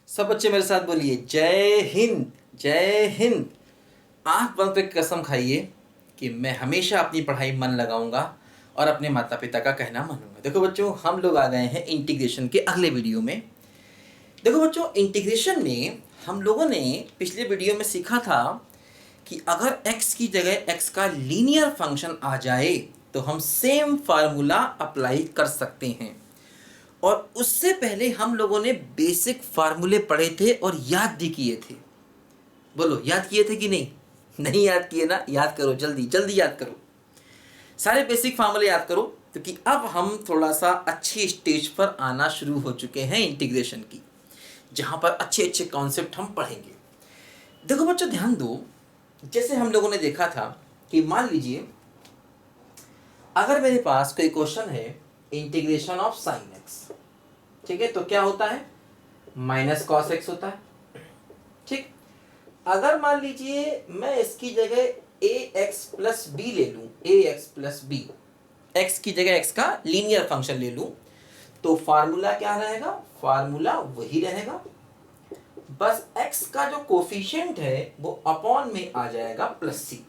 सब बच्चे मेरे साथ बोलिए जय हिंद जय हिंद। आंख बंद करके कसम खाइए कि मैं हमेशा अपनी पढ़ाई मन लगाऊंगा और अपने माता पिता का कहना मानूंगा। देखो बच्चों, हम लोग आ गए हैं इंटीग्रेशन के अगले वीडियो में। देखो बच्चों, इंटीग्रेशन में हम लोगों ने पिछले वीडियो में सीखा था कि अगर x की जगह x का लीनियर फंक्शन आ जाए तो हम सेम फार्मूला अप्लाई कर सकते हैं। और उससे पहले हम लोगों ने बेसिक फार्मूले पढ़े थे और याद भी किए थे। बोलो, याद किए थे कि नहीं? नहीं याद किए ना? याद करो, जल्दी जल्दी याद करो, सारे बेसिक फार्मूले याद करो, क्योंकि अब हम थोड़ा सा अच्छी स्टेज पर आना शुरू हो चुके हैं इंटीग्रेशन की, जहां पर अच्छे अच्छे कॉन्सेप्ट हम पढ़ेंगे। देखो बच्चों, ध्यान दो। जैसे हम लोगों ने देखा था कि मान लीजिए अगर मेरे पास कोई क्वेश्चन है इंटीग्रेशन ऑफ साइन एक्स, ठीक है, तो क्या होता है? माइनस कॉस एक्स होता है। ठीक, अगर मान लीजिए मैं इसकी जगह ए एक्स प्लस बी ले लूं, ए एक्स प्लस बी, एक्स की जगह एक्स का लीनियर फंक्शन ले लूं, तो फार्मूला क्या रहेगा? फार्मूला वही रहेगा, बस एक्स का जो कोफिशिएंट है वो अपॉन में आ जाएगा प्लस सी।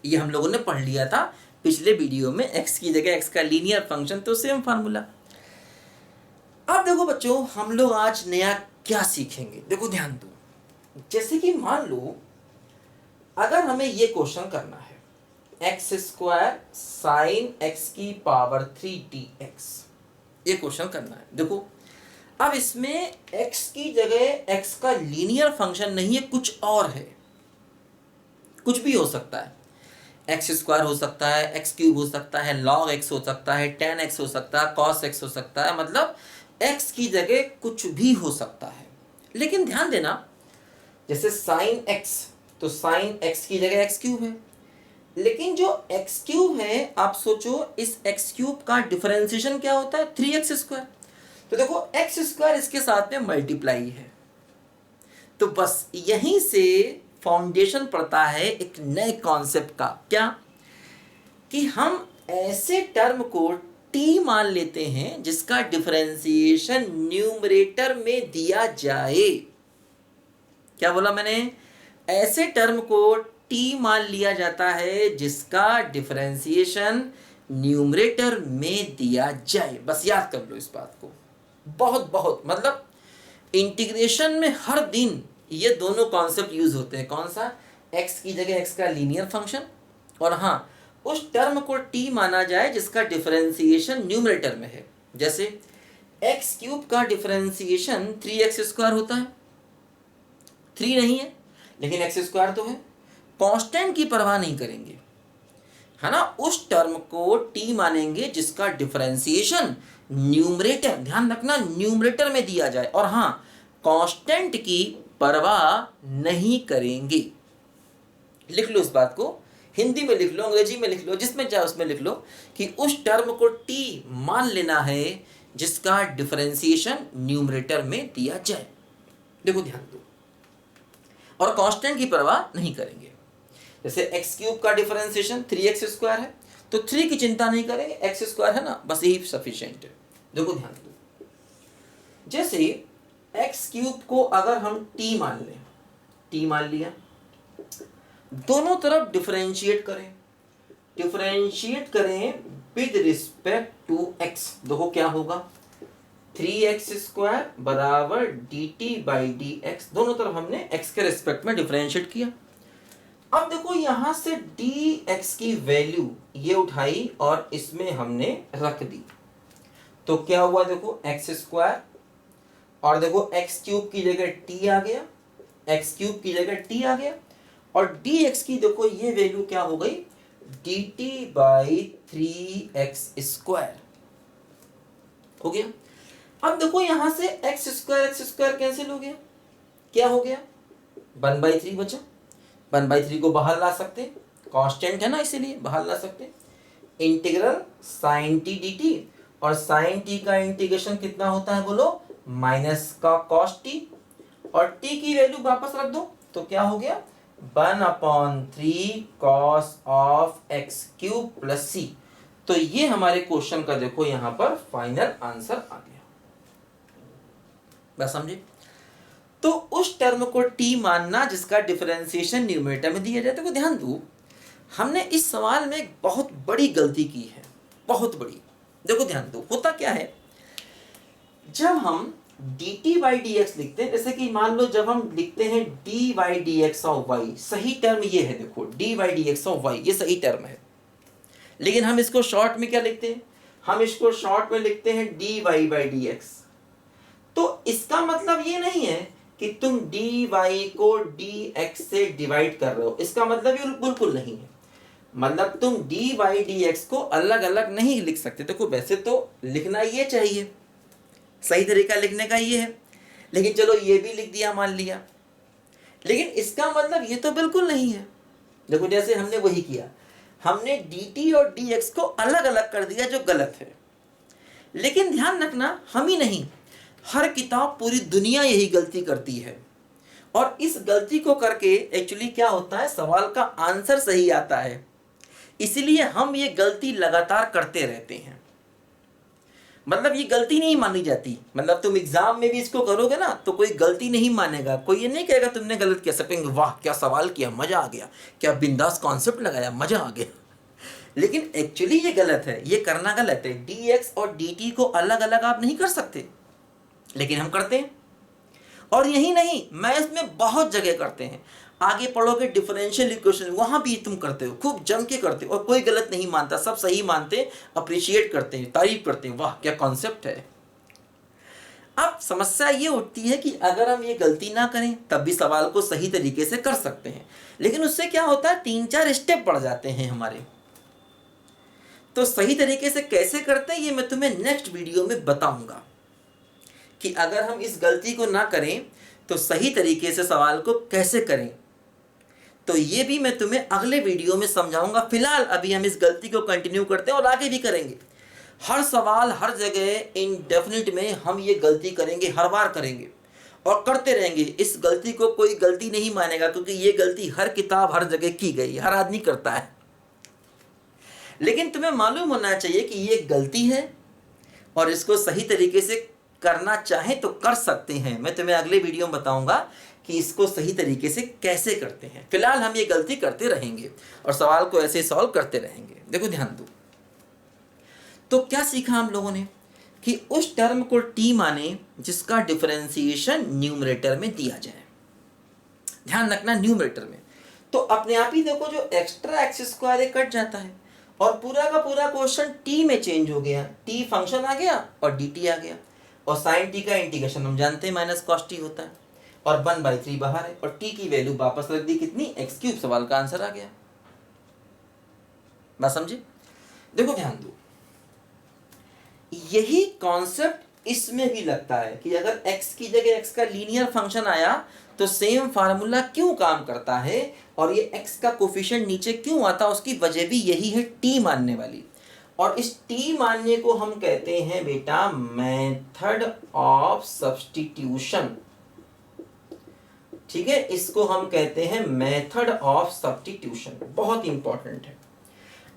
ये हम लोगों ने पढ़ लिया था पिछले वीडियो में, एक्स की जगह एक्स का लीनियर फंक्शन, तो सेम फार्मूला। अब देखो बच्चों, हम लोग आज नया क्या सीखेंगे, देखो ध्यान दो। जैसे कि मान लो अगर हमें ये क्वेश्चन करना है एक्स स्क्वायर साइन एक्स की पावर 3dx, ये क्वेश्चन करना है। देखो अब इसमें x की जगह x का लीनियर फंक्शन नहीं है, कुछ और है, कुछ भी हो सकता है। एक्स स्क्वायर हो सकता है, एक्स क्यूब हो सकता है, लॉग एक्स हो सकता है, टेन एक्स हो सकता है, कॉस एक्स हो सकता है, मतलब एक्स की जगह कुछ भी हो सकता है। लेकिन ध्यान देना, जैसे साइन एक्स, तो साइन एक्स की जगह एक्स क्यूब है, लेकिन जो एक्स क्यूब है, आप सोचो इस एक्स क्यूब का डिफरेंशिएशन क्या होता है? 3x square. तो देखो एक्स स्क्वायर इसके साथ में मल्टीप्लाई है, तो बस यहीं से फाउंडेशन पड़ता है एक नए कॉन्सेप्ट का। क्या? कि हम ऐसे टर्म को t मान लेते हैं जिसका डिफरेंशिएशन न्यूमरेटर में दिया जाए। क्या बोला मैंने? ऐसे टर्म को t मान लिया जाता है जिसका डिफरेंशिएशन न्यूमरेटर में दिया जाए। बस याद कर लो इस बात को, बहुत बहुत, मतलब इंटीग्रेशन में हर दिन ये दोनों कॉन्सेप्ट यूज होते हैं। कौन सा? x की जगह x का लीनियर फंक्शन, और हाँ, उस टर्म को t माना जाए जिसका डिफरेंशिएशन न्यूमरेटर में है। जैसे एक्स क्यूब का डिफरेंशिएशन 3x स्क्वायर होता है, 3 नहीं है लेकिन एक्स स्क्वायर तो है। कांस्टेंट की परवाह नहीं करेंगे, है ना, उस टर्म को t मानेंगे जिसका डिफरेंशिएशन न्यूमरेटर, ध्यान रखना, न्यूमरेटर में दिया जाए। और हाँ, कांस्टेंट की परवाह नहीं करेंगे। लिख लो इस बात को, हिंदी में लिख लो, अंग्रेजी में लिख लो, जिसमें चाहे उसमें लिख लो, कि उस टर्म को t मान लेना है जिसका डिफरेंशिएशन न्यूमरेटर में दिया जाए। देखो ध्यान दो, और कांस्टेंट की परवाह नहीं करेंगे। जैसे एक्स क्यूब का डिफरेंशिएशन 3x स्क्वायर है, तो 3 की चिंता नहीं करेंगे, एक्स स्क्वायर है ना, बस यही सफिशिएंट है। देखो ध्यान दो, जैसे एक्स क्यूब को अगर हम t मान लें, t मान लिया, दोनों तरफ डिफरेंशिएट करें, डिफरेंशिएट करें विद रिस्पेक्ट टू x। देखो क्या होगा? 3x स्क्वायर बराबर dt बाई dx, दोनों तरफ हमने x के रिस्पेक्ट में डिफरेंशिएट किया। अब देखो यहां से dx की वैल्यू ये उठाई और इसमें हमने रख दी, तो क्या हुआ? देखो एक्स स्क्वायर, और देखो एक्स क्यूब की जगह t आ गया, एक्स क्यूब की जगह t आ गया, और dx की देखो ये वैल्यू क्या हो गई? dt बाई 3x स्क्वायर हो गया। अब देखो यहां से एक्स स्क्वायर कैंसिल हो गया, क्या हो गया? 1/3 बचा। 1/3 को बाहर ला सकते, कांस्टेंट है ना, इसीलिए बाहर ला सकते। Integral sine T D T, और साइन टी का इंटीग्रेशन कितना होता है बोलो? माइनस का कॉस टी, और टी की वैल्यू वापस रख दो, तो क्या हो गया? 1/3 cos of X cube plus C. तो ये हमारे क्वेश्चन का देखो यहां पर फाइनल आंसर आ गया। बस समझे? तो उस टर्म को टी मानना जिसका डिफरेंशिएशन न्यूमरेटर में दिया जाता है। तो ध्यान दो, हमने इस सवाल में एक बहुत बड़ी गलती की है, बहुत बड़ी। देखो ध्यान दो, होता क्या है, जब हम dt बाई डी एक्स लिखते हैं, जैसे कि मान लो जब हम लिखते हैं dy by D X of Y, सही टर्म ये है, देखो dy by D X of Y ये सही टर्म है, लेकिन हम इसको शॉर्ट में क्या लिखते हैं, हम इसको शॉर्ट में लिखते हैं dy बाई डी एक्स। तो इसका मतलब ये नहीं है कि तुम dy को dx से डिवाइड कर रहे हो, इसका मतलब ये बिल्कुल नहीं है। मतलब तुम dy बाई डी एक्स को अलग अलग नहीं लिख सकते। देखो वैसे तो लिखना ये चाहिए, सही तरीका लिखने का ये है, लेकिन चलो ये भी लिख दिया मान लिया, लेकिन इसका मतलब ये तो बिल्कुल नहीं है। देखो जैसे हमने वही किया, हमने dt और dx को अलग अलग कर दिया, जो गलत है। लेकिन ध्यान रखना, हम ही नहीं, हर किताब पूरी दुनिया यही गलती करती है, और इस गलती को करके एक्चुअली क्या होता है, सवाल का आंसर सही आता है। इसलिए हम ये गलती लगातार करते रहते हैं। मतलब ये गलती नहीं मानी जाती, मतलब तुम एग्जाम में भी इसको करोगे ना तो कोई गलती नहीं मानेगा, कोई ये नहीं कहेगा तुमने गलत किया, सब वाह क्या सवाल किया, मजा आ गया, क्या बिंदास कॉन्सेप्ट लगाया, मजा आ गया। लेकिन एक्चुअली ये गलत है, ये करना गलत है। dx और dt को अलग अलग आप नहीं कर सकते, लेकिन हम करते हैं। और यही नहीं, मैथ्स में बहुत जगह करते हैं। आगे पढ़ोगे डिफरेंशियल इक्वेशन, वहां भी तुम करते हो, खूब जम के करते हो, और कोई गलत नहीं मानता, सब सही मानते, अप्रिशिएट करते हैं, तारीफ करते हैं, वाह क्या कॉन्सेप्ट है। अब समस्या ये उठती है कि अगर हम ये गलती ना करें तब भी सवाल को सही तरीके से कर सकते हैं, लेकिन उससे क्या होता है, 3-4 स्टेप बढ़ जाते हैं हमारे। तो सही तरीके से कैसे करते हैं ये मैं तुम्हें नेक्स्ट वीडियो में बताऊंगा, कि अगर हम इस गलती को ना करें तो सही तरीके से सवाल को कैसे करें। तो ये भी मैं तुम्हें अगले वीडियो में समझाऊंगा। फिलहाल अभी हम इस गलती को कंटिन्यू करते हैं और आगे भी करेंगे। हर सवाल हर जगह इंडेफिनिट में हम ये गलती करेंगे, हर बार करेंगे और करते रहेंगे। इस गलती को कोई गलती नहीं मानेगा, क्योंकि ये गलती हर किताब हर जगह की गई, हर आदमी करता है। लेकिन तुम्हें मालूम होना चाहिए कि ये गलती है और इसको सही तरीके से करना चाहे तो कर सकते हैं। मैं तुम्हें अगले वीडियो में बताऊंगा कि इसको सही तरीके से कैसे करते हैं। फिलहाल हम ये गलती करते रहेंगे और सवाल को ऐसे सॉल्व करते रहेंगे। देखो ध्यान दो, तो क्या सीखा हम लोगों ने कि उस टर्म को t माने जिसका डिफरेंशिएशन न्यूमरेटर में दिया जाए। ध्यान रखना न्यूमरेटर में, तो अपने आप ही देखो जो एक्स्ट्रा एक्स स्क्वायर कट जाता है और पूरा का पूरा क्वेश्चन t में चेंज हो गया। t फंक्शन आ गया और dt आ गया, और साइन t का इंटीग्रेशन हम जानते हैं माइनस कॉस t होता है, और 1/3 बाहर है, और t की वैल्यू वापस रख दी कितनी, x3। सवाल का आंसर आ गया। बात समझे? देखो ध्यान दो, यही कॉन्सेप्ट इसमें भी लगता है कि अगर x की जगह x का लीनियर फंक्शन आया तो सेम फार्मूला क्यों काम करता है, और ये x का कोफिशिएंट नीचे क्यों आता, उसकी वजह भी यही है t मानने वाली। और इस t मानने को हम कहते हैं बेटा मेथड ऑफ सब्स्टिट्यूशन। ठीक है, इसको हम कहते हैं मेथड ऑफ सब्स्टिट्यूशन, बहुत इंपॉर्टेंट है।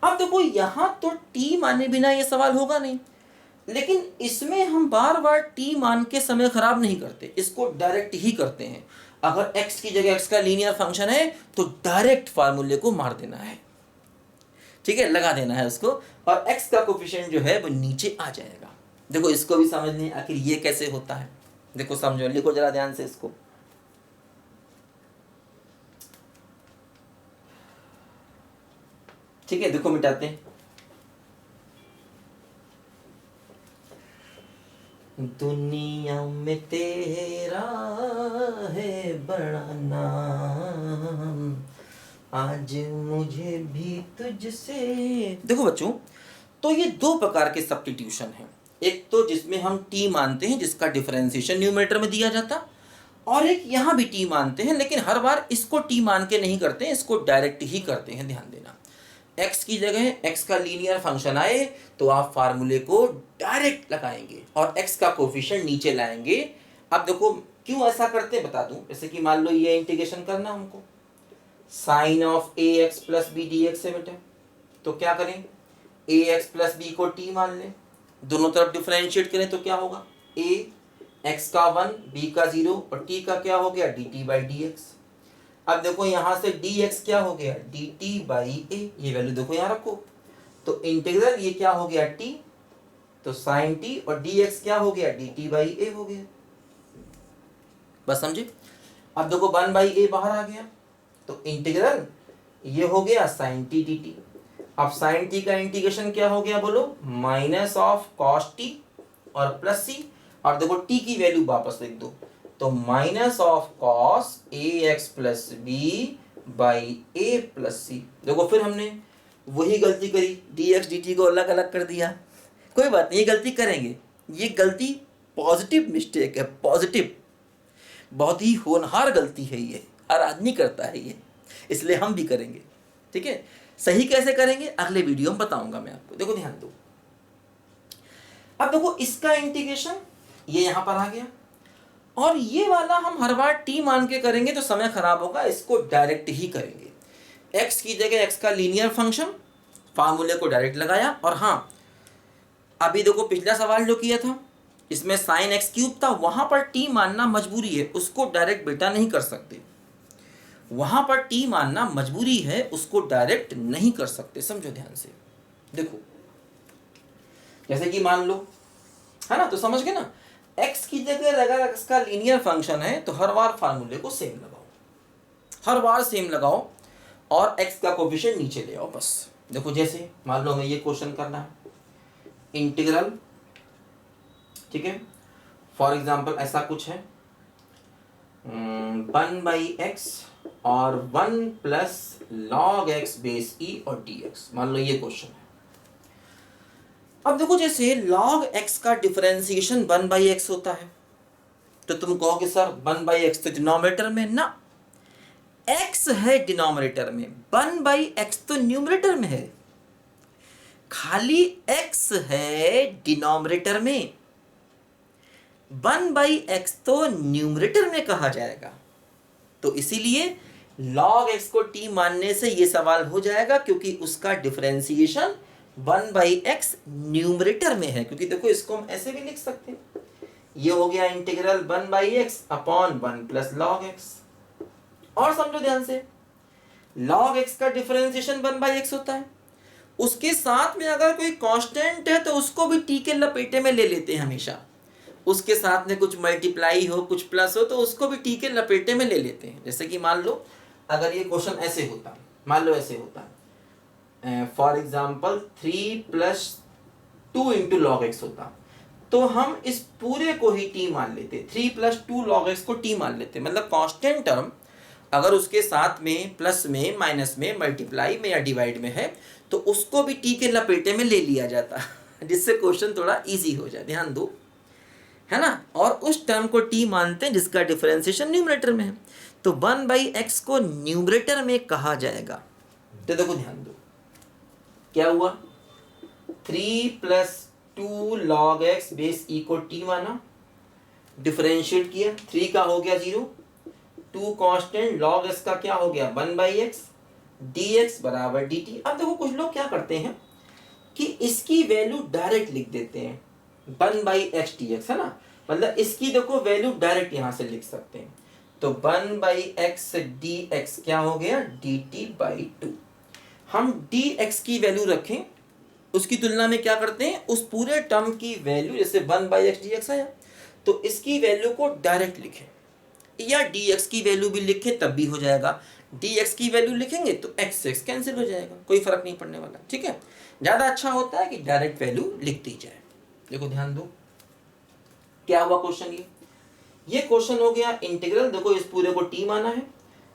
अब देखो यहां तो t माने बिना ये सवाल होगा नहीं, लेकिन इसमें हम बार बार t मान के समय खराब नहीं करते, इसको डायरेक्ट ही करते हैं। अगर x की जगह x का लीनियर फंक्शन है तो डायरेक्ट फार्मूले को मार देना है, ठीक है, लगा देना है उसको, और x का कोफिशिएंट जो है वो नीचे आ जाएगा। देखो इसको भी समझने आखिर ये कैसे होता है, देखो समझो, लिखो जरा ध्यान से इसको। ठीक है, देखो मिटाते हैं। दुनिया में तेरा है बड़ा नाम, आज मुझे भी तुझसे। देखो बच्चों, तो ये दो प्रकार के सब्स्टिट्यूशन हैं। एक तो जिसमें हम t मानते हैं जिसका डिफरेंशिएशन न्यूमरेटर में दिया जाता, और एक यहाँ भी t मानते हैं, लेकिन हर बार इसको t मान के नहीं करते हैं, इसको डायरेक्ट ही करते हैं। ध्यान देना, x की जगह x का लीनियर फंक्शन आए तो आप फार्मूले को डायरेक्ट लगाएंगे और x का कोफिशिएंट नीचे लाएंगे। अब देखो क्यों ऐसा करते हैं बता दूं। जैसे कि मान लो ये इंटीग्रेशन करना हमको, sine of ax plus B D X है बेटा, तो क्या करें, ax प्लस बी को t मान लें, दोनों तरफ डिफरेंशिएट करें तो क्या होगा, a x का 1, b का 0 और t का क्या हो गया dt बाई डी एक्स। अब देखो यहाँ से dx क्या हो गया dt बाई ए, ये वैल्यू देखो यहाँ रखो, तो इंटीग्रल ये क्या हो गया t, तो साइन t और dx क्या हो गया dt बाई ए हो गया। बस समझे। अब देखो 1 बाई ए बाहर आ गया, तो इंटीग्रल ये हो गया साइन टी डी टी। अब साइन टी का इंटीग्रेशन क्या हो गया बोलो, माइनस ऑफ कॉस टी और प्लस सी, और देखो टी की वैल्यू वापस लिख दो, तो minus of cos A X plus B by A plus C. देखो फिर हमने वही गलती करी, डी एक्स डी टी को अलग अलग कर दिया। कोई बात नहीं, ये गलती करेंगे, ये गलती पॉजिटिव मिस्टेक है, पॉजिटिव, बहुत ही होनहार गलती है ये, हर आदमी करता है ये, इसलिए हम भी करेंगे। ठीक है, सही कैसे करेंगे अगले वीडियो में बताऊंगा मैं आपको। देखो ध्यान दो, अब देखो इसका इंटीग्रेशन ये यहां पर आ गया, और ये वाला हम हर बार टी मान के करेंगे तो समय खराब होगा, इसको डायरेक्ट ही करेंगे। एक्स की जगह एक्स का लीनियर फंक्शन, फार्मूले को डायरेक्ट लगाया। और हाँ, अभी देखो पिछला सवाल जो किया था इसमें साइन एक्स क्यूब था, वहां पर टी मानना मजबूरी है, उसको डायरेक्ट बेटा नहीं कर सकते। वहां पर टी मानना मजबूरी है, उसको डायरेक्ट नहीं कर सकते, समझो ध्यान से। देखो जैसे कि मान लो, है ना, तो समझ गए ना, x की जगह अगर x का लीनियर फंक्शन है तो हर बार फार्मूले को सेम लगाओ, हर बार सेम लगाओ, और x का कोफिशिएंट नीचे ले आओ बस। देखो जैसे मान लो हमें ये क्वेश्चन करना है, इंटीग्रल, ठीक है, फॉर एग्जाम्पल ऐसा कुछ है 1 बाई एक्स और 1 प्लस लॉग एक्स बेस ई और डी एक्स, मान लो ये क्वेश्चन है। अब देखो जैसे log x का डिफरेंशिएशन 1 बाई एक्स होता है, तो तुम कहोगे सर 1 बाई एक्स तो डिनोमिनेटर में ना, x है डिनोमिनेटर में, 1 बाई एक्स तो न्यूमरेटर में है, खाली x है डिनोमिनेटर में, 1 बाई एक्स तो न्यूमरेटर में कहा जाएगा। तो इसीलिए log x को t मानने से ये सवाल हो जाएगा, क्योंकि उसका डिफरेंशिएशन 1 बाई एक्स न्यूमरेटर में है। क्योंकि देखो इसको हम ऐसे भी लिख सकते हैं, ये हो गया integral 1 by x upon 1 plus log x. और समझो ध्यान से, log x का डिफरेंशिएशन 1 बाई एक्स होता है, उसके साथ में अगर कोई कांस्टेंट है तो उसको भी t के लपेटे में ले लेते हैं हमेशा, उसके साथ में कुछ मल्टीप्लाई हो कुछ प्लस हो तो उसको भी t के लपेटे में ले लेते हैं। जैसे कि मान लो अगर ये क्वेश्चन ऐसे होता, मान लो ऐसे होता, for example 3 plus 2 into log x होता, तो हम इस पूरे को ही t मान लेते, 3 प्लस 2 लॉग एक्स को t मान लेते। मतलब कांस्टेंट टर्म अगर उसके साथ में प्लस में माइनस में मल्टीप्लाई में या डिवाइड में है तो उसको भी t के लपेटे में ले लिया जाता जिससे क्वेश्चन थोड़ा इजी हो जाए। ध्यान दो, है ना, और उस टर्म को t मानते हैं जिसका डिफरेंशिएशन न्यूमरेटर में है, तो 1 बाई एक्स को न्यूमरेटर में कहा जाएगा। तो देखो ध्यान दो, क्या हुआ, 3 प्लस 2 लॉग एक्स बेस ई को t माना, डिफरेंशिएट किया, 3 का हो गया 0, 2 कांस्टेंट लॉग एक्स का क्या हो गया 1 बाई एक्स, डी एक्स बराबर डी टी। अब देखो कुछ लोग क्या करते हैं कि इसकी वैल्यू डायरेक्ट लिख देते हैं 1 बाई एक्स डी एक्स, है ना, मतलब इसकी देखो वैल्यू डायरेक्ट यहां से लिख सकते हैं, तो 1 बाई एक्स डी एक्स क्या हो गया डी टी बाई 2। हम dx की वैल्यू रखें, उसकी तुलना में क्या करते हैं, उस पूरे टर्म की वैल्यू, जैसे 1 बाई एक्स डी एक्स आया तो इसकी वैल्यू को डायरेक्ट लिखें, या dx की वैल्यू भी लिखें तब भी हो जाएगा। dx की वैल्यू लिखेंगे तो x से x कैंसिल हो जाएगा, कोई फर्क नहीं पड़ने वाला। ठीक है, ज़्यादा अच्छा होता है कि डायरेक्ट वैल्यू लिख दी जाए। देखो ध्यान दो, क्या हुआ क्वेश्चन, ये क्वेश्चन हो गया इंटीग्रल, देखो इस पूरे को t माना है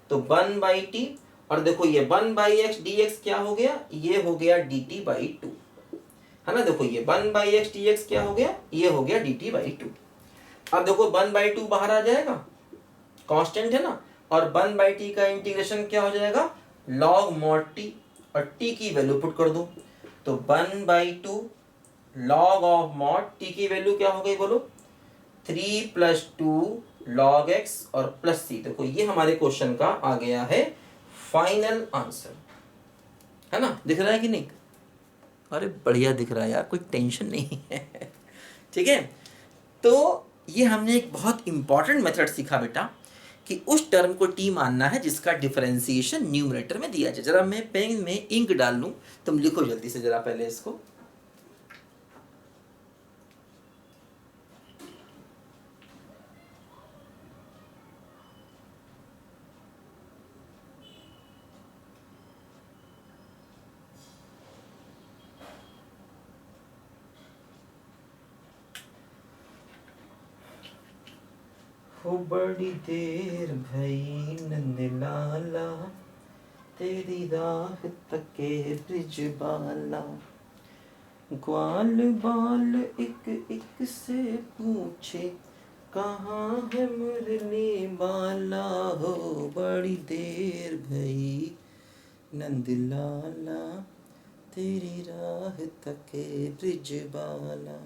तो 1 बाई टी, और देखो ये 1 बाई एक्स डी एक्स क्या हो गया, ये हो गया डी टी बाई 2, है ना, देखो ये 1 बाई एक्स डी एक्स क्या हो गया, ये हो गया डी टी बाई 2। अब देखो 1 बाई 2 बाहर आ जाएगा, कांस्टेंट है ना, और 1 बाई टी का इंटीग्रेशन क्या हो जाएगा लॉग मॉड टी, और टी की वैल्यू पुट कर दो, तो 1 by 2 log of mod T की वैल्यू क्या हो गई बोलो 3 प्लस 2 लॉग एक्स और प्लस सी। देखो ये हमारे क्वेश्चन का आ गया है फाइनल आंसर, है ना, दिख रहा है कि नहीं, अरे बढ़िया दिख रहा है यार, कोई टेंशन नहीं है ठीक है, तो ये हमने एक बहुत इंपॉर्टेंट मेथड सीखा बेटा कि उस टर्म को टी मानना है जिसका डिफरेंशिएशन न्यूमरेटर में दिया जाए। जरा मैं पेन में इंक डाल लूँ, तुम लिखो जल्दी से जरा पहले इसको। हो बड़ी देर भई नंदलाला, तेरी राह तके ब्रिज बाला, ग्वाल बाल एक एक से पूछे, कहाँ है मुरली बाला। हो बड़ी देर भई नंदलाला, तेरी राह तके ब्रिज बाला।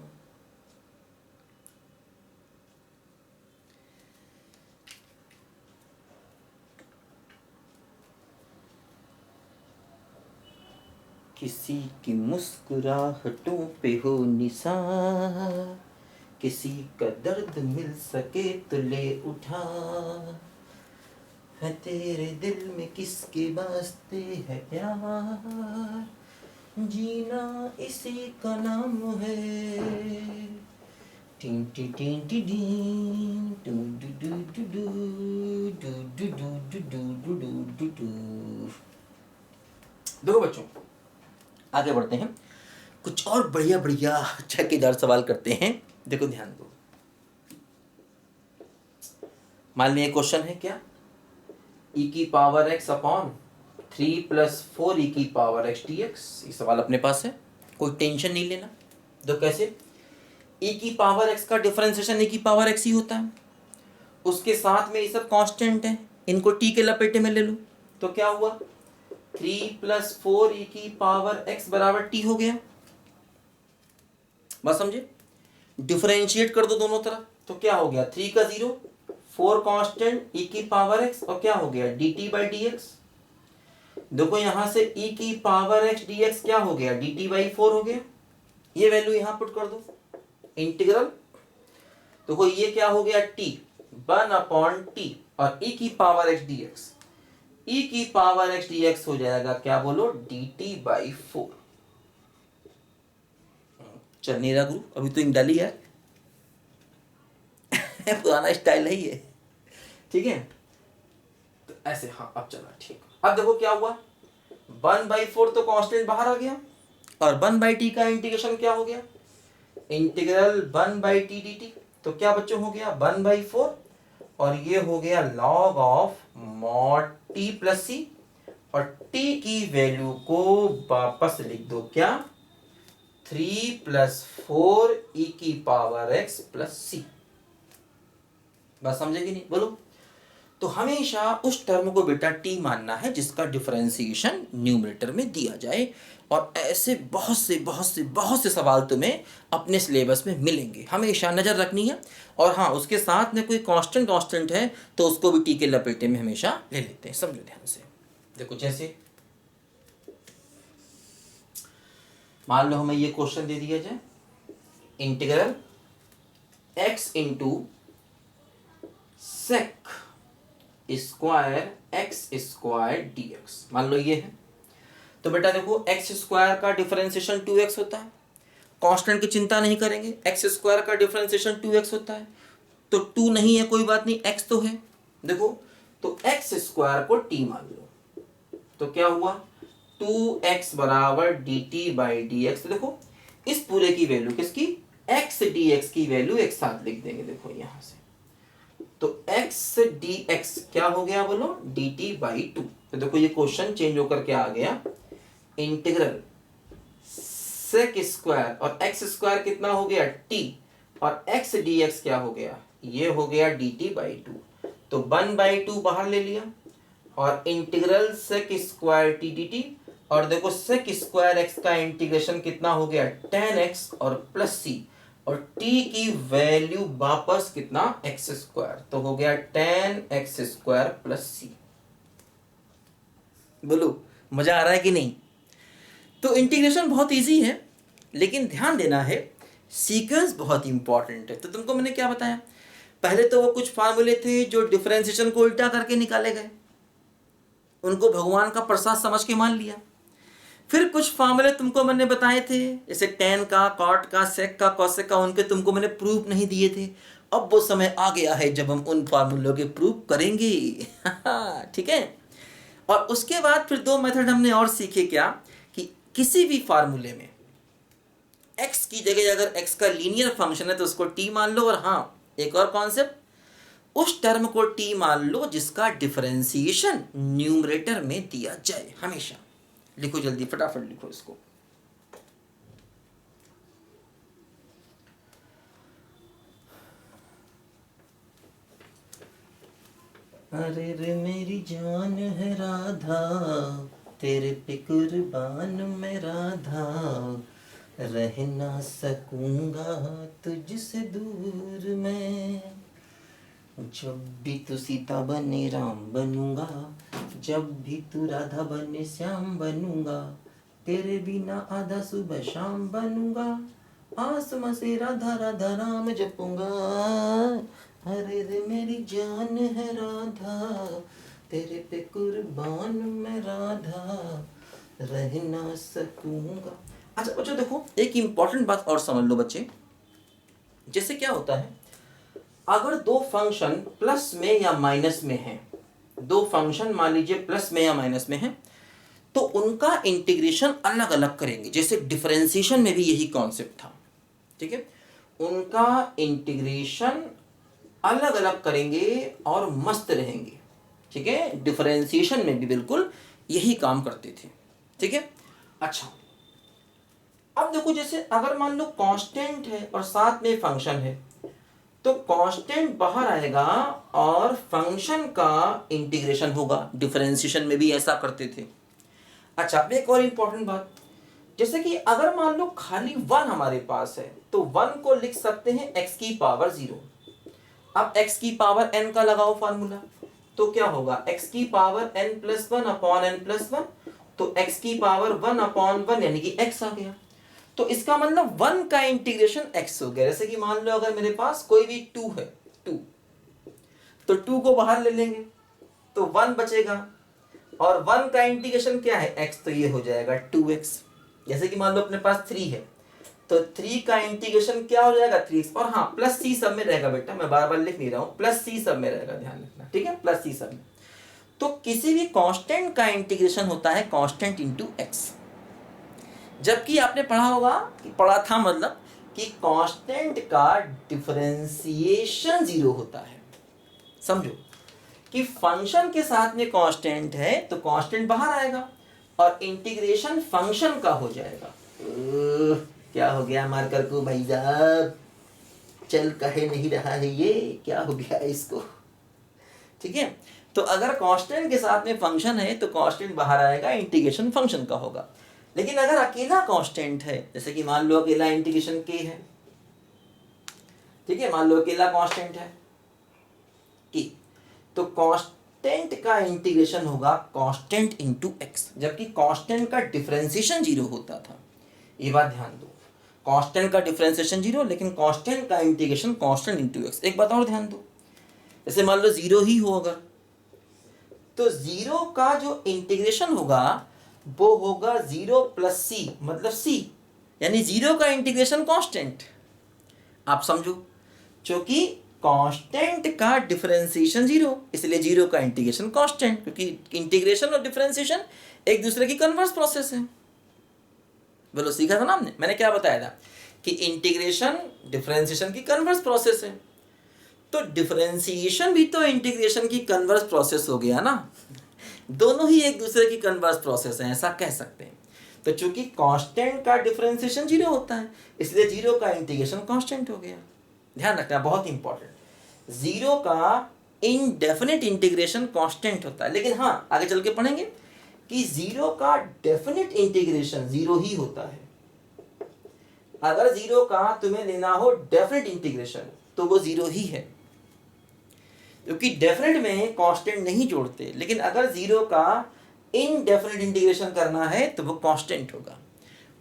किसी की मुस्कुराहटों पे हो निसार, किसी का दर्द मिल सके तो ले उठा, है तेरे दिल में किसके वास्ते है प्यार, जीना इसी का नाम है। टीं टी टीं टी डीं, डू डू डू डू डू, डू डू डू डू डू डू डू डू। देखो बच्चों, आगे बढ़ते हैं, कुछ और बढ़िया बढ़िया छक्केदार सवाल करते हैं। देखो ध्यान दो, मान लीजिए क्वेश्चन है क्या, e की पावर x अपॉन 3 + 4 e की पावर x dx। ये सवाल अपने पास है, कोई टेंशन नहीं लेना। तो कैसे, e की पावर x का डिफरेंशिएशन e की पावर x ही होता है, उसके साथ में ये सब कांस्टेंट है, इनको t के लपेटे में ले लो। तो क्या हुआ, 3 + 4 e की पावर x बराबर t हो गया। बात समझे, डिफरेंशिएट कर दो दोनों तरफ, तो क्या हो गया, 3 का 0, 4 कांस्टेंट e की पावर x, और क्या हो गया dt/dx। देखो यहां से e की पावर x dx क्या हो गया, dt/4 हो गया। ये वैल्यू यहां पुट कर दो, इंटीग्रल, देखो ये क्या हो गया t 1/t, और e की पावर x dx, e की पावर x dx हो जाएगा क्या बोलो, dt/4। चल नहीं रहा गुरु, अभी तो इंक डाली है पुराना स्टाइल है ये, ठीक है। तो ऐसे, हाँ अब चला ठीक। अब देखो क्या हुआ, 1/4 तो कांस्टेंट बाहर आ गया, और 1/t का इंटीग्रेशन क्या हो गया, इंटीग्रल 1/t dt। तो क्या बच्चों हो गया 1/4, और ये हो गया log of mod t + c, और t की वैल्यू को वापस लिख दो क्या, 3 + 4 e की पावर x + c। बात समझे कि नहीं, बोलो। तो हमेशा उस टर्म को बेटा t मानना है जिसका डिफरेंशिएशन न्यूमरेटर में दिया जाए, और ऐसे बहुत से सवाल तुम्हें अपने सिलेबस में मिलेंगे, हमेशा नज़र रखनी है। और हाँ, उसके साथ में कोई कांस्टेंट है तो उसको भी t के लपेटे में हमेशा ले लेते हैं, समझो ध्यान से। देखो जैसे मान लो हमें ये क्वेश्चन दे दिया जाए, integral x * sec square x² dx, मान लो ये है। तो बेटा देखो x² का डिफरेंशिएशन 2x होता है, कांस्टेंट की चिंता नहीं करेंगे, x² का डिफरेंशिएशन 2x होता है, तो 2 नहीं है कोई बात नहीं, x तो है। देखो तो x² को t मान लो, तो क्या हुआ 2x = dt/dx। तो देखो इस पूरे की वैल्यू किसकी, x dx की वैल्यू एक साथ लिख देंगे, देखो यहां से, तो x dx क्या हो गया बोलो, dt/2। तो देखो ये क्वेश्चन चेंज होकर क्या आ गया, इंटीग्रल sec² और x² कितना हो गया t, और x dx क्या हो गया, ये हो गया dt/2। तो 1/2 बाहर ले लिया, और इंटीग्रल sec² t dt, और देखो sec² x का इंटीग्रेशन कितना हो गया, tan x और प्लस c, और t की वैल्यू वापस कितना, x², तो हो गया tan x² + c। बोलो मजा आ रहा है कि नहीं। तो इंटीग्रेशन बहुत इजी है, लेकिन ध्यान देना है सीक्वेंस बहुत इंपॉर्टेंट है। तो तुमको मैंने क्या बताया, पहले तो वो कुछ फार्मूले थे जो डिफरेंशिएशन को उल्टा करके निकाले गए, उनको भगवान का प्रसाद समझ के मान लिया। फिर कुछ फार्मूले तुमको मैंने बताए थे, जैसे टेन का, कॉट का, सेक का, कॉसेक का, उनके तुमको मैंने प्रूफ नहीं दिए थे। अब वो समय आ गया है जब हम उन फार्मूलों के प्रूफ करेंगे। ठीक है। और उसके बाद फिर दो मेथड हमने और सीखे, क्या कि किसी भी फार्मूले में x की जगह अगर x का लीनियर फंक्शन है तो उसको t मान लो, और हाँ एक और कॉन्सेप्ट, उस टर्म को t मान लो जिसका डिफरेंशिएशन न्यूमरेटर में दिया जाए हमेशा। लिखो जल्दी, फटाफट लिखो इसको। अरे रे मेरी जान है राधा, तेरे पे कुर्बान मैं राधा, रह ना सकूंगा तुझसे दूर मैं। जब भी तू सीता बने राम बनूंगा, जब भी तू राधा बने श्याम बनूंगा, तेरे बिना आधा सुबह शाम बनूंगा, आसमां से राधा राधा राम जपूंगा। अरे रे मेरी जान है राधा, तेरे पे कुर्बान मैं राधा, रह ना सकूंगा। अच्छा बच्चों देखो, एक इंपॉर्टेंट बात और समझ लो बच्चे। जैसे क्या होता है, अगर दो फंक्शन प्लस में या माइनस में हैं, दो फंक्शन मान लीजिए प्लस में या माइनस में हैं, तो उनका इंटीग्रेशन अलग अलग करेंगे। जैसे डिफरेंशिएशन में भी यही कॉन्सेप्ट था। ठीक है, उनका इंटीग्रेशन अलग अलग करेंगे और मस्त रहेंगे। ठीक है, डिफरेंशिएशन में भी बिल्कुल यही काम करते थे। ठीक है। अच्छा अब देखो, जैसे अगर मान लो कांस्टेंट है और साथ में फंक्शन है, तो कांस्टेंट बाहर आएगा और फंक्शन का इंटीग्रेशन होगा। डिफरेंशिएशन में भी ऐसा करते थे। अच्छा अब एक और इंपॉर्टेंट बात, जैसे कि अगर मान लो खाली 1 हमारे पास है, तो 1 को लिख सकते हैं x की पावर 0। अब x की पावर n का लगाओ फार्मूला, तो क्या होगा, x की power n plus 1 upon n plus 1, तो x की पावर 1 अपॉन 1 यानी कि x आ गया। तो इसका मतलब 1 का इंटीग्रेशन x हो गया। जैसे कि मान लो अगर मेरे पास कोई भी 2 है, 2, तो 2 को बाहर ले लेंगे तो 1 बचेगा, और 1 का इंटीग्रेशन क्या है, x, तो ये हो जाएगा 2x। जैसे कि मान लो अपने पास 3 है, तो 3 का इंटीग्रेशन क्या हो जाएगा, 3x। और हाँ प्लस c सब में रहेगा बेटा, मैं बार बार लिख नहीं रहा हूँ, प्लस c सब में रहेगा, ध्यान रखना। ठीक है, प्लस c सब में। तो किसी भी कांस्टेंट का इंटीग्रेशन होता है कांस्टेंट इंटू x। जबकि आपने पढ़ा होगा, पढ़ा था मतलब कि कांस्टेंट का डिफरेंशिएशन 0 होता है। समझो कि फंक्शन के साथ में कांस्टेंट है तो कांस्टेंट बाहर आएगा और इंटीग्रेशन फंक्शन का हो जाएगा। क्या हो गया मार्कर को भाई साहब, चल कहे नहीं रहा है ये, क्या हो गया इसको। ठीक है, तो अगर कांस्टेंट के साथ में फंक्शन है तो कांस्टेंट बाहर आएगा, इंटीग्रेशन फंक्शन का होगा। लेकिन अगर अकेला कांस्टेंट है, जैसे कि मान लो अकेला इंटीग्रेशन k है, ठीक है, मान लो अकेला कांस्टेंट है k, तो कांस्टेंट का इंटीग्रेशन होगा कांस्टेंट इंटू x, जबकि कांस्टेंट का डिफरेंशिएशन 0 होता था। ये बात ध्यान दो, कांस्टेंट का डिफरेंशिएशन 0, लेकिन कांस्टेंट का इंटीग्रेशन कांस्टेंट इंटू x। एक बात और ध्यान दो, जैसे मान लो 0 ही हो अगर, तो 0 का जो इंटीग्रेशन होगा वो होगा 0 प्लस c, मतलब c, यानी 0 का इंटीग्रेशन कांस्टेंट। आप समझो, क्योंकि कांस्टेंट का डिफरेंशिएशन 0, इसलिए 0 का इंटीग्रेशन कांस्टेंट, क्योंकि इंटीग्रेशन और डिफरेंशिएशन एक दूसरे की कन्वर्स प्रोसेस है। बोलो सीखा था ना हमने, मैंने क्या बताया था कि इंटीग्रेशन डिफरेंशिएशन की कन्वर्स प्रोसेस है, तो डिफरेंशिएशन भी तो इंटीग्रेशन की कन्वर्स प्रोसेस हो गया ना। दोनों ही एक दूसरे की कन्वर्स प्रोसेस हैं, ऐसा कह सकते हैं। तो चूंकि कांस्टेंट का डिफरेंशिएशन 0 होता है, इसलिए 0 का इंटीग्रेशन कांस्टेंट हो गया। ध्यान रखना, बहुत इंपॉर्टेंट। 0 का इनडेफिनिट इंटीग्रेशन कांस्टेंट होता है, लेकिन हाँ आगे चल के पढ़ेंगे कि 0 का डेफिनिट इंटीग्रेशन 0 ही होता है। अगर 0 का तुम्हें लेना हो डेफिनिट इंटीग्रेशन तो वो 0 ही है, क्योंकि डेफिनेट में कांस्टेंट नहीं जोड़ते। लेकिन अगर 0 का इनडेफिनिट इंटीग्रेशन करना है तो वो कांस्टेंट होगा,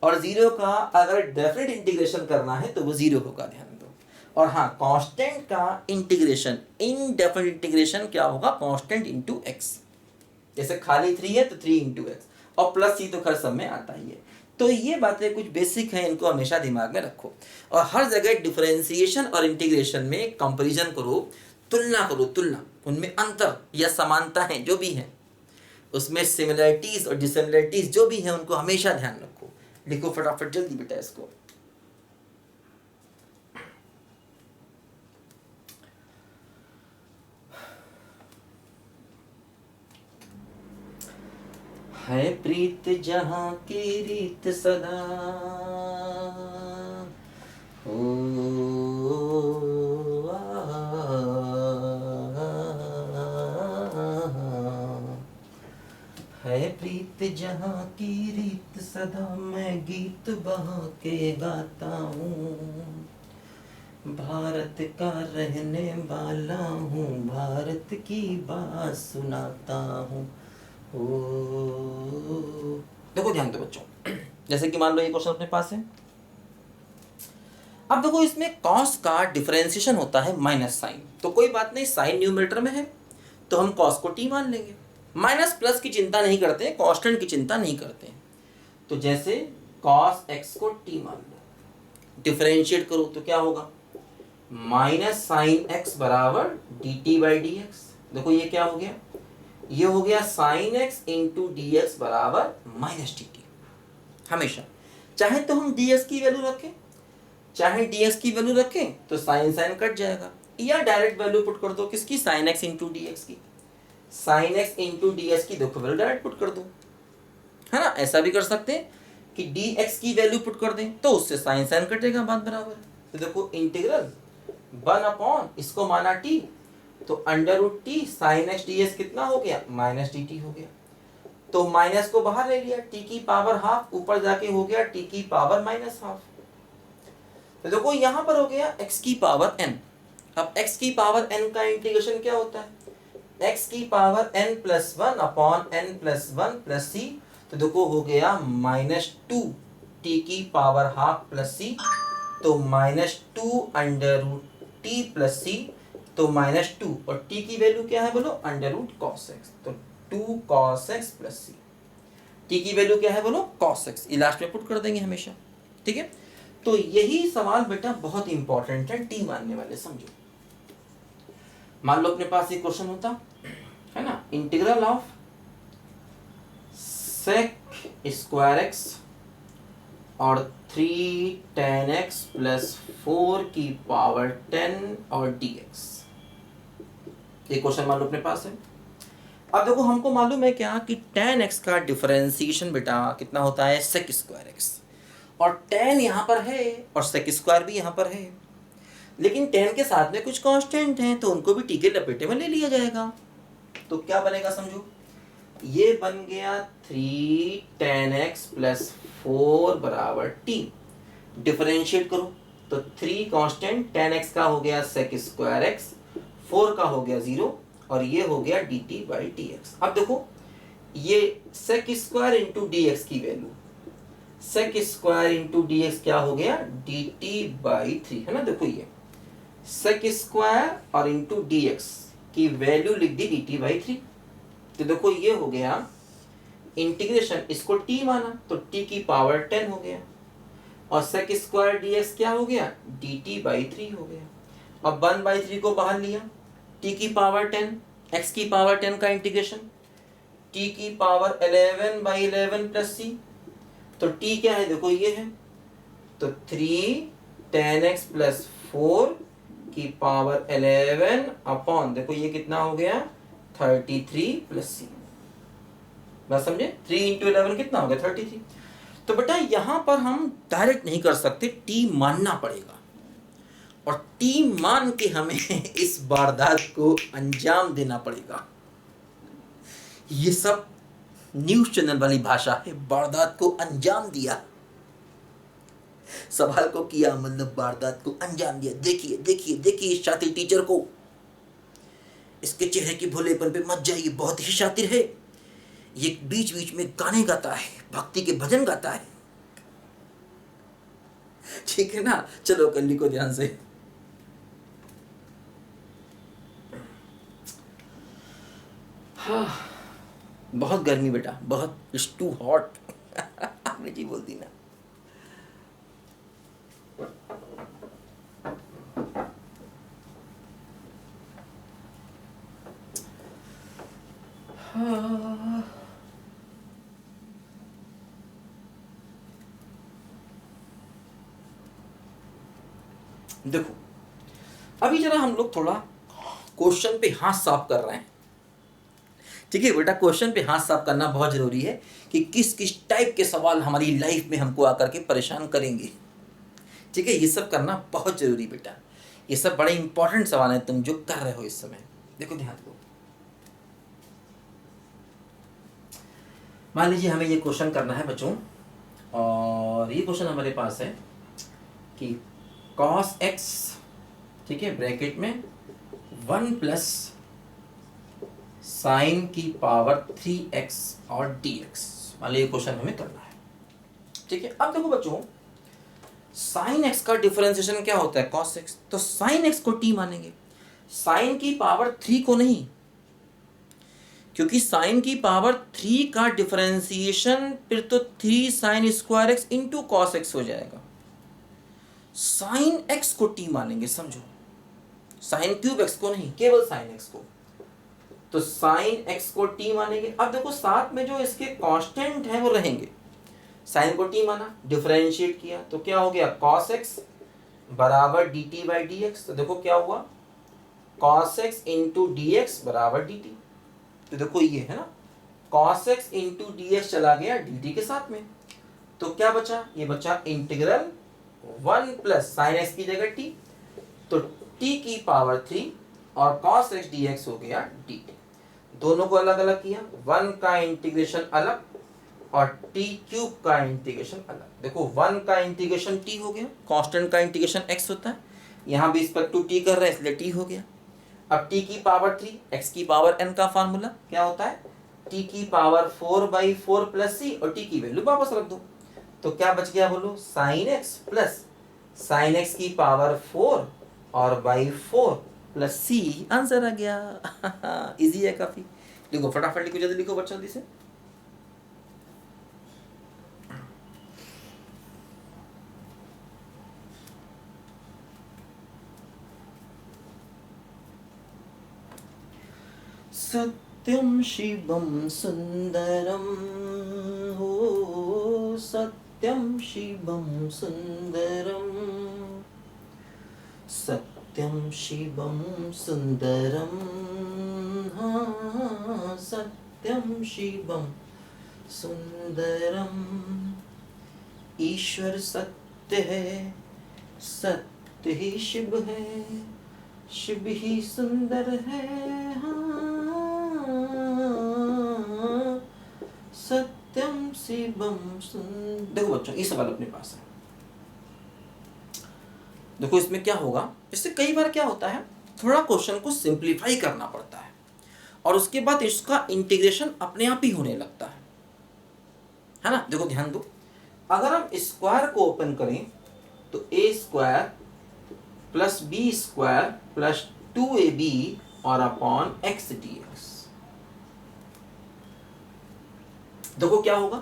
और 0 का अगर डेफिनिट इंटीग्रेशन करना है तो वो 0 होगा। ध्यान दो, और हाँ, कांस्टेंट का इंटीग्रेशन, इनडेफिनिट इंटीग्रेशन क्या होगा, कांस्टेंट इंटू एक्स। जैसे खाली 3 है तो 3 इंटू एक्स, और प्लस सी तो खैर सब में आता ही है। तो ये बातें कुछ बेसिक हैं, इनको हमेशा दिमाग में रखो। और हर जगह डिफरेंशिएशन और इंटीग्रेशन में कंपैरिजन करो, तुलना करो, तुलना, उनमें अंतर या समानता है जो भी है, उसमें सिमिलरिटीज और डिसिमिलरिटीज जो भी है उनको हमेशा ध्यान रखो। लिखो फटाफट जल्दी बेटा इसको। है प्रीत जहाँ की रीत सदा, हो है प्रीत जहाँ की रीत सदा, मैं गीत बहा के गाता हूँ, भारत का रहने वाला हूँ, भारत की बात सुनाता हूँ। देखो ध्यान दो बच्चों, जैसे कि मान लो ये क्वेश्चन अपने पास है। अब देखो इसमें कॉस का डिफरेंशिएशन होता है माइनस साइन, तो कोई बात नहीं, साइन न्यूमरेटर में है तो हम कॉस को टी मान लेंगे, माइनस प्लस की चिंता नहीं करते, कांस्टेंट की चिंता नहीं करते। तो जैसे कॉस एक्स को टी मान लो, डिफरेंशिएट करो तो क्या होगा, माइनस साइन एक्स बराबर D T by D x. देखो ये क्या हो गया, ये हो गया sign X into D x बराबर माइनस डी टी। हमेशा चाहे तो हम डी एक्स की वैल्यू रखें, चाहे डी एक्स की वैल्यू रखें तो साइन साइन कट जाएगा, या डायरेक्ट वैल्यू पुट कर दो किसकी, sine X into D X की, sine X into D X की देखो वैल्यू डायरेक्ट पुट कर दो, है ना। ऐसा भी कर सकते हैं कि डी एक्स की वैल्यू पुट कर दें तो उससे साइन साइन कटेगा, बात बराबर। तो देखो इंटीग्रल 1 अपॉन इसको माना टी, तो under root T sine X D X कितना हो गया, माइनस डी टी हो गया। तो माइनस को बाहर ले लिया, टी की पावर हाफ, ऊपर जाके हो गया टी की पावर माइनस हाफ। तो देखो यहां पर हो गया x की पावर n। अब x की पावर n का इंटीग्रेशन क्या होता है, x की power n plus 1 upon n plus 1 plus C. तो देखो हो गया माइनस 2 टी की पावर हाफ प्लस सी, तो minus 2 under root T plus C, तो माइनस 2, और t की वैल्यू क्या है बोलो, अंडर रूट कॉस एक्स, तो 2 कॉस एक्स प्लस सी। t की वैल्यू क्या है बोलो, कॉस एक्स, ये लास्ट में पुट कर देंगे हमेशा, ठीक है। तो यही सवाल बेटा बहुत इंपॉर्टेंट है टी मानने वाले, समझो। मान लो अपने पास ये क्वेश्चन होता है ना, integral of sec square X और 3 tan x प्लस 4 की पावर 10 और dx, ये क्वेश्चन मान लो अपने पास है। अब देखो हमको मालूम है क्या कि tan x का डिफरेंशिएशन बेटा कितना होता है, सेक स्क्वायर एक्स, और tan यहाँ पर है और सेक स्क्वायर भी यहाँ पर है, लेकिन tan के साथ में कुछ कांस्टेंट हैं तो उनको भी टी के लपेटे में ले लिया जाएगा। तो क्या बनेगा समझो, ये बन गया 3 tan x प्लस 4 बराबर टी। डिफरेंशिएट करो तो 3 कांस्टेंट, tan x का हो गया सेक स्क्वायर एक्स, 4 का हो गया 0, और ये हो गया D T by D X. अब देखो ये sec square into D X की value, sec square into D X क्या हो गया, डी टी बाई 3, है ना। देखो ये सेक स्क्वायर और इंटू डी एक्स की वैल्यू लिख दी डी टी बाई 3। तो देखो ये हो गया इंटीग्रेशन, इसको t माना तो t की पावर 10 हो गया, और सेक स्क्वायर डी एक्स क्या हो गया, डी टी बाई 3 हो गया। अब 1/3 को बाहर लिया, t की पावर 10, x की पावर 10 का इंटीग्रेशन, t की पावर 11/11 प्लस c, तो t क्या है देखो ये है, तो 3 tan x प्लस 4 की पावर 11 अपॉन, देखो ये कितना हो गया 33 प्लस सी, बात समझे। 3 इंटू 11 कितना हो गया 33। तो बेटा यहां पर हम डायरेक्ट नहीं कर सकते, टी मानना पड़ेगा, और टी मान के हमें इस वारदात को अंजाम देना पड़ेगा। ये सब न्यूज चैनल वाली भाषा है, वारदात को अंजाम दिया, सवाल को किया मतलब वारदात को अंजाम दिया। देखिए देखिए देखिए इस शातिर टीचर को, इसके चेहरे के भोलेपन पे मत जाइए, बहुत ही शातिर है ये, बीच बीच में गाने गाता है, भक्ति के भजन गाता है, ठीक है ना। चलो कर लिखो ध्यान से, हाँ, बहुत गर्मी बेटा, बहुत, इट्स टू हॉट। आपने जी बोल दी ना। हाँ। देखो अभी जरा हम लोग थोड़ा क्वेश्चन पे हाथ साफ कर रहे हैं। ठीक है बेटा, क्वेश्चन पे हाथ साफ करना बहुत जरूरी है कि किस किस टाइप के सवाल हमारी लाइफ में हमको आकर के परेशान करेंगे। ठीक है, ये सब करना बहुत जरूरी बेटा। ये सब बड़े इंपॉर्टेंट सवाल हैं तुम जो कर रहे हो इस समय। देखो ध्यान दो, मान लीजिए हमें ये क्वेश्चन करना है बच्चों, और ये क्वेश्चन हमारे पास है कि cos x, ठीक है, ब्रैकेट में 1 प्लस साइन की पावर 3x और dx, मान लीजिए क्वेश्चन हमें करना है। ठीक है, अब देखो बच्चों, साइन x का डिफरेंशिएशन क्या होता है, cos x, तो साइन x को t मानेंगे, साइन की पावर 3 को नहीं, क्योंकि साइन की पावर 3 का डिफरेंशिएशन फिर तो 3 sine square x into cos x हो जाएगा। साइन x को t मानेंगे, समझो, साइन क्यूब x को नहीं, केवल साइन x को, तो साइन x को t मानेंगे। अब देखो साथ में जो इसके कांस्टेंट हैं वो रहेंगे। साइन को t माना, डिफरेंशिएट किया तो क्या हो गया, cos x बराबर dt बाई dx। तो देखो क्या हुआ, cos x इंटू dx बराबर dt। तो देखो ये है ना, cos x इंटू dx चला गया dt के साथ में, तो क्या बचा, ये बचा इंटीग्रल 1 प्लस साइन एक्स की जगह t, तो t की पावर 3 और cos x dx हो गया dt। दोनों को अलग अलग किया, 1 का इंटीग्रेशन अलग और t क्यूब का इंटीग्रेशन अलग। देखो 1 का इंटीग्रेशन t हो गया, कांस्टेंट का इंटीग्रेशन x होता है, यहाँ भी इस पर 2t कर रहे हैं इसलिए t हो गया। अब t की पावर 3, x की पावर n का फार्मूला क्या होता है, t की पावर 4/4 प्लस c, और t की वैल्यू वापस रख दो, तो क्या बच गया बोलो, sine x plus sine x की पावर 4 और बाई 4 प्लस c, आंसर आ गया। इजी है काफी, लिखो फटाफट, लिखो जल्दी, लिखो बच्चों जल्दी से। सत्यम शिवम सुंदरम, हो सत्यम शिवम सुंदरम, सत्यम शिवम सुंदरम, हाँ सत्यम शिवम सुंदरम। ईश्वर सत्य है, सत्य ही शिव है, शिव ही सुंदर है, हाँ सत्यम शिवम सुंदर। देखो बच्चों ये सवाल अपने पास है, देखो इसमें क्या होगा, इससे कई बार क्या होता है, थोड़ा क्वेश्चन को सिंप्लीफाई करना पड़ता है और उसके बाद इसका इंटीग्रेशन अपने आप ही होने लगता है ना। देखो ध्यान दो, अगर हम स्क्वायर को ओपन करें तो a square plus B square plus 2ab और अपॉन x dx। देखो क्या होगा,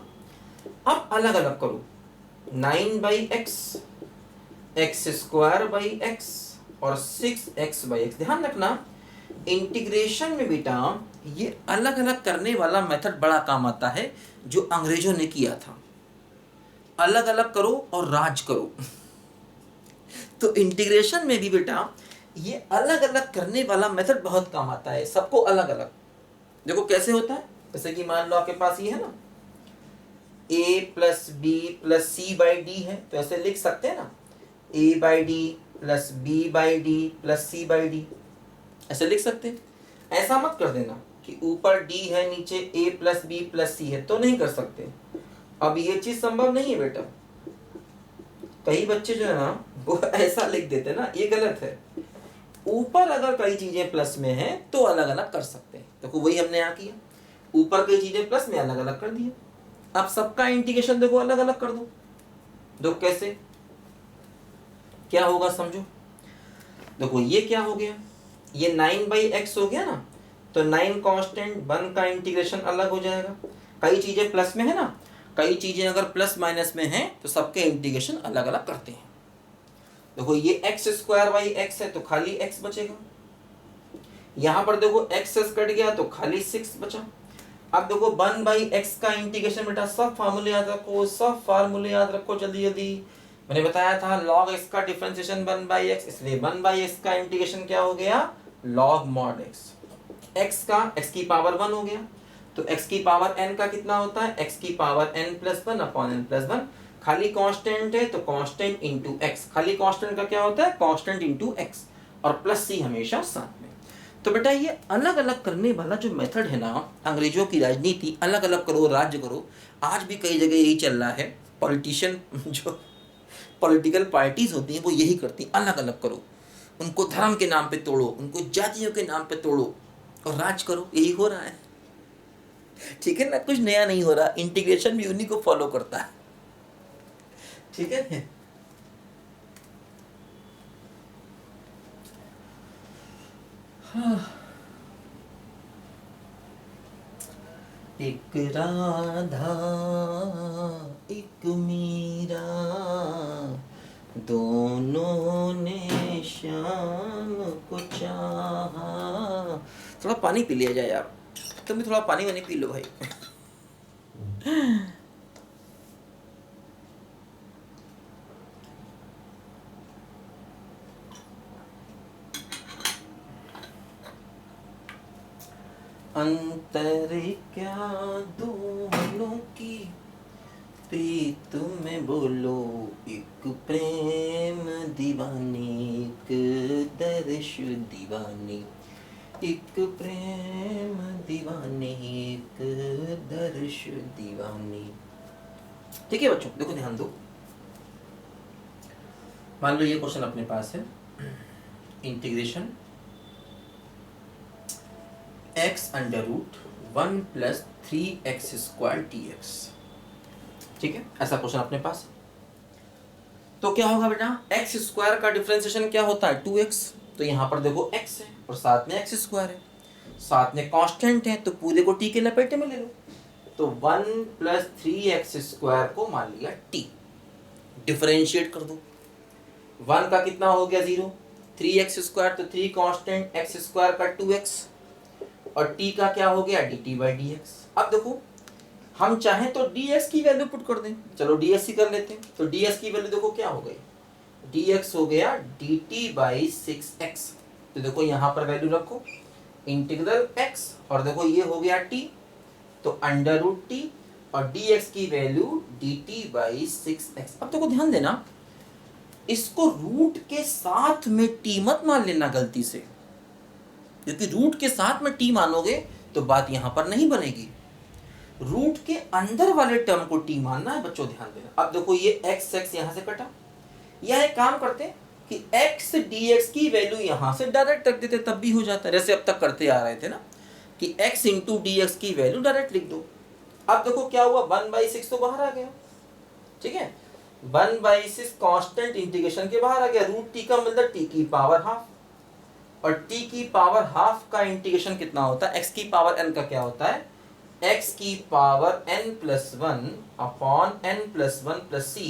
अब अलग अलग करो, 9/x, x square by x और 6x बाई x। ध्यान रखना इंटीग्रेशन में बेटा ये अलग अलग करने वाला मेथड बड़ा काम आता है जो अंग्रेजों ने किया था, अलग अलग करो और राज करो। तो इंटीग्रेशन में भी बेटा ये अलग अलग करने वाला मेथड बहुत काम आता है, सबको अलग अलग। देखो कैसे होता है, जैसे कि मान लो आपके पास ये है ना, a plus B plus C by D है, तो ऐसे लिख सकते हैं ना, a by D plus B by D plus C by D, ऐसे लिख सकते हैं। ऐसा मत कर देना कि ऊपर d है नीचे a प्लस बी प्लस सी है, तो नहीं कर सकते। अब ये चीज संभव नहीं है बेटा, कई बच्चे जो है ना वो ऐसा लिख देते ना, ये गलत है। ऊपर अगर कई चीजें प्लस में हैं तो अलग अलग कर सकते हैं। देखो वही हमने यहाँ किया, ऊपर कई चीजें प्लस में अलग अलग कर दिए। अब सबका इंटीग्रेशन देखो अलग अलग कर दो, देखो कैसे क्या होगा समझो। देखो ये क्या हो गया, ये 9/x हो गया ना, तो 9 कांस्टेंट, 1 का इंटीग्रेशन अलग हो जाएगा। कई चीजें प्लस में है ना, कई चीजें अगर प्लस माइनस में हैं तो सबके इंटीग्रेशन अलग अलग करते हैं। देखो ये एक्स स्क्वायर बाई एक्स है तो खाली एक्स बचेगा, यहां पर देखो एक्स कट गया तो खाली 6 बचा। अब देखो 1 बाई एक्स का इंटीग्रेशन बेटा सब फार्मूले याद रखो, सब फार्मूले याद रखो जल्दी जल्दी। मैंने बताया था लॉग एक्स का डिफरेंशिएशन 1 बाई एक्स, इसलिए 1 बाई एक्स का इंटीग्रेशन क्या हो गया, लॉग मॉड एक्स। एक्स का एक्स की पावर 1 हो गया, तो एक्स की पावर n का कितना होता है, एक्स की power n plus 1 upon n plus 1। खाली कांस्टेंट है तो कांस्टेंट इंटू एक्स, खाली कांस्टेंट का क्या होता है, कांस्टेंट इंटू एक्स, और प्लस सी हमेशा साथ में। तो बेटा ये अलग अलग करने वाला जो मेथड है ना, अंग्रेजों की राजनीति, अलग अलग करो राज्य करो, आज भी कई जगह यही चल रहा है। पॉलिटिशियन जो पॉलिटिकल पार्टीज होती हैं वो यही करती हैं, अलग अलग करो, उनको धर्म के नाम पे तोड़ो, उनको जातियों के नाम पे तोड़ो और राज करो, यही हो रहा है। ठीक है ना, कुछ नया नहीं हो रहा, इंटीग्रेशन भी उन्हीं को फॉलो करता है। ठीक है, एक राधा एक मीरा, दोनों ने शाम को चाहा। थोड़ा पानी पी लिया जाए यार, तुम भी थोड़ा पानी वानी पी लो भाई। अंतर क्या दोनों की प्रीत में बोलो, एक प्रेम दीवानी एक दर्श दीवानी, एक प्रेम दीवानी एक दर्श दीवानी। ठीक है बच्चों, देखो ध्यान दो, मान लो ये क्वेश्चन अपने पास है, integration x under root 1 plus 3x square dx। ठीक है, ऐसा क्वेश्चन अपने पास। तो क्या होगा बेटा, x स्क्वायर का डिफरेंशिएशन क्या होता है, 2x, तो यहाँ पर देखो x है और साथ में x स्क्वायर है, साथ में कांस्टेंट है, तो पूरे को t के लपेटे में ले लो। तो 1 प्लस 3x स्क्वायर को मान लिया t, डिफरेंशिएट कर दो। 1 का कितना हो गया 0, 3x स्क्वायर, तो 3 कांस्टेंट, x स्क्वायर का 2x, और t का क्या हो गया dt बाई dx। अब देखो हम चाहें तो dx की वैल्यू पुट कर दें, चलो ds ही कर लेते हैं। तो ds की वैल्यू देखो क्या हो गई, dx हो गया dt बाई 6x। तो देखो यहाँ पर वैल्यू रखो इंटीग्रल x, और देखो ये हो गया t, तो अंडर रूट t, और dx की वैल्यू dt बाई 6x। अब देखो ध्यान देना, इसको रूट के साथ में t मत मान लेना गलती से, क्योंकि रूट के साथ में t मानोगे तो बात यहां पर नहीं बनेगी, रूट के अंदर वाले टर्म को t मानना है बच्चों, ध्यान देना। अब देखो ये x यहां से कटा, या एक काम करते हैं कि x dx की वैल्यू यहां से डायरेक्ट रख देते, तब भी हो जाता है, जैसे अब तक करते आ रहे थे ना कि x इंटू dx की वैल्यू डायरेक्ट लिख दो। अब देखो क्या हुआ, 1/6 तो बाहर आ गया, ठीक है, 1/6 कांस्टेंट इंटीग्रेशन के बाहर आ गया, रूट t का मतलब t की पावर हाफ, और t की पावर हाफ का इंटीग्रेशन कितना होता है, x की पावर n का क्या होता है, x की power n plus 1 upon n plus 1 plus c,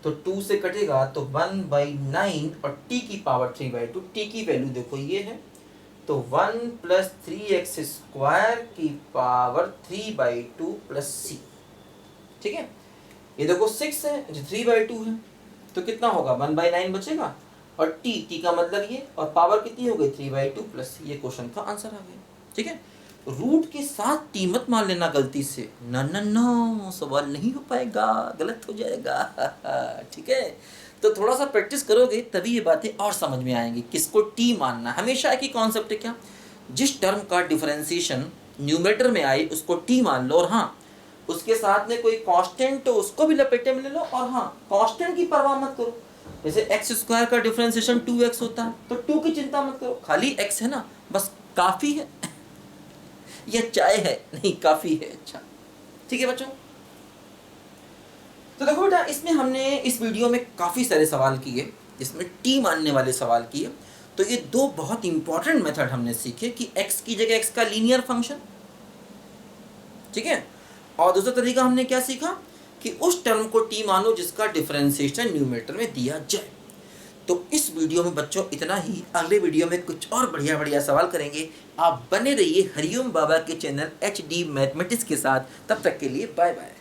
तो 2 से कटेगा तो 1/9, और t की पावर 3/2, t की वैल्यू देखो ये है, तो 1 प्लस 3x स्क्वायर की पावर 3/2 प्लस c। ठीक है, ये देखो 6 है, 3/2 है, तो कितना होगा 1/9 बचेगा, और t का मतलब ये, और पावर कितनी हो गई 3/2 प्लस, ये क्वेश्चन का आंसर आ गया। ठीक है, रूट के साथ t मत मान लेना गलती से, ना ना ना, सवाल नहीं हो पाएगा, गलत हो जाएगा। ठीक है, तो थोड़ा सा प्रैक्टिस करोगे तभी ये बातें और समझ में आएंगी, किसको t मानना। हमेशा एक ही कॉन्सेप्ट है, क्या, जिस टर्म का डिफरेंशिएशन न्यूमरेटर में आए उसको t मान लो, और हाँ उसके साथ में कोई कांस्टेंट तो उसको भी लपेटे में ले लो, और हाँ कांस्टेंट की परवाह मत करो, जैसे x स्क्वायर का डिफरेंशिएशन 2x होता है तो 2 की चिंता मत करो, खाली x है ना, बस काफी है। यह चाय है नहीं, काफी है। अच्छा ठीक है बच्चों, तो देखो बेटा इसमें हमने इस वीडियो में काफी सारे सवाल किए, जिसमें t मानने वाले सवाल किए। तो ये दो बहुत इंपॉर्टेंट मेथड हमने सीखे कि x की जगह x का लीनियर फंक्शन, ठीक है। और दूसरा तरीका हमने क्या सीखा कि उस टर्म को t मानो जिसका डिफरेंशिएशन न्यूमरेटर में दिया जाए। तो इस वीडियो में बच्चों इतना ही। अगले वीडियो में कुछ और बढ़िया बढ़िया सवाल करेंगे। आप बने रहिए हरिओम बाबा के चैनल HD मैथमेटिक्स के साथ। तब तक के लिए बाय बाय।